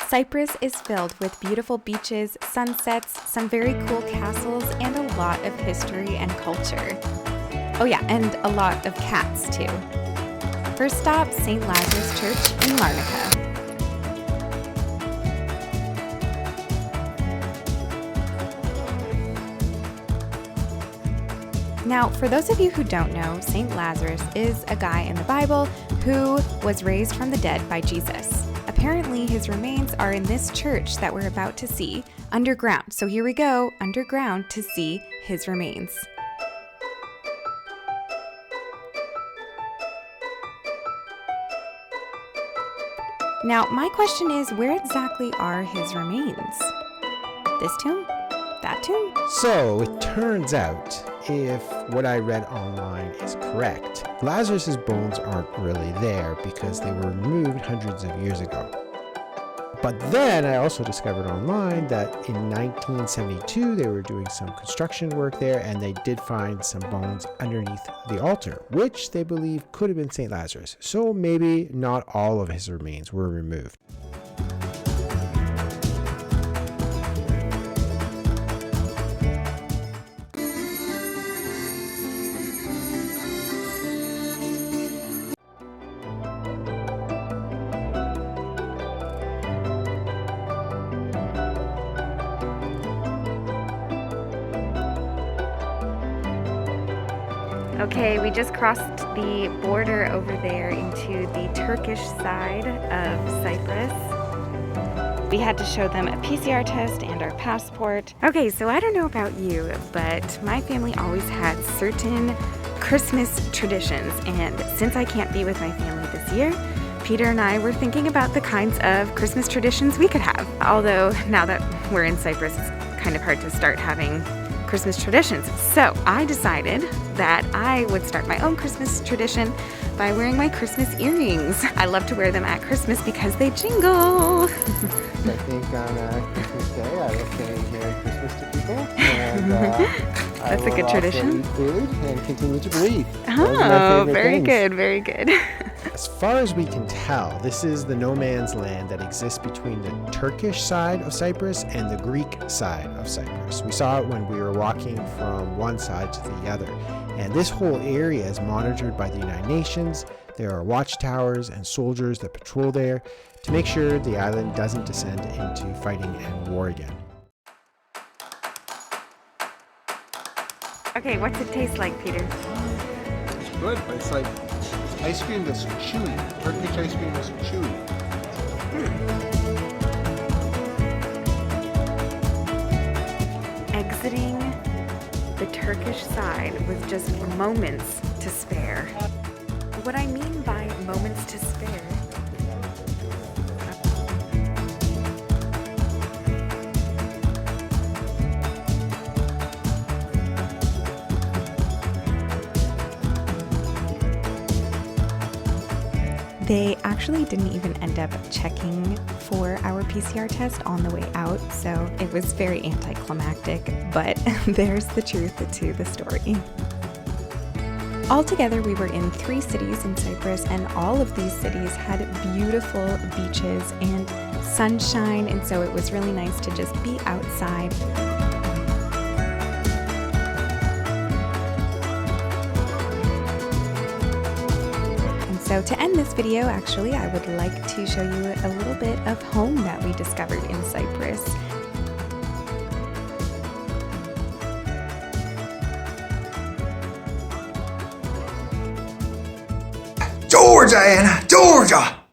Cyprus is filled with beautiful beaches, sunsets, some very cool castles, and a lot of history and culture. Oh yeah, and a lot of cats too. First stop, St. Lazarus Church in Larnaca. Now, for those of you who don't know, St. Lazarus is a guy in the Bible who was raised from the dead by Jesus. Apparently, his remains are in this church that we're about to see, underground. So here we go, underground to see his remains. Now, my question is, where exactly are his remains? This tomb? That tomb? So, it turns out, if what I read online is correct, Lazarus's bones aren't really there because they were removed hundreds of years ago. But then I also discovered online that in 1972 they were doing some construction work there and they did find some bones underneath the altar, which they believe could have been St. Lazarus. So maybe not all of his remains were removed. Okay, we just crossed the border over there into the Turkish side of Cyprus. We had to show them a PCR test and our passport. Okay, so I don't know about you, but my family always had certain Christmas traditions, and since I can't be with my family this year, Peter and I were thinking about the kinds of Christmas traditions we could have. Although now that we're in Cyprus, it's kind of hard to start having Christmas traditions. So I decided that I would start my own Christmas tradition by wearing my Christmas earrings. I love to wear them at Christmas because they jingle. I think on Christmas Day I will say Merry Christmas to people. And that's a good tradition. I will also eat food and continue to breathe. Oh, very good, very good. As far as we can tell, this is the no man's land that exists between the Turkish side of Cyprus and the Greek side of Cyprus. We saw it when we were walking from one side to the other. And this whole area is monitored by the United Nations. There are watchtowers and soldiers that patrol there to make sure the island doesn't descend into fighting and war again. Okay, what's it taste like, Peter? It's good, but it's like ice cream that's chewy. Turkish ice cream is chewy. Exiting the Turkish side with just moments to spare. What I mean by moments to spare, they actually didn't even end up checking for our PCR test on the way out, so it was very anticlimactic, but there's the truth to the story. Altogether, we were in 3 cities in Cyprus, and all of these cities had beautiful beaches and sunshine, and so it was really nice to just be outside. So to end this video, actually, I would like to show you a little bit of home that we discovered in Cyprus. Georgia, Anna, Georgia!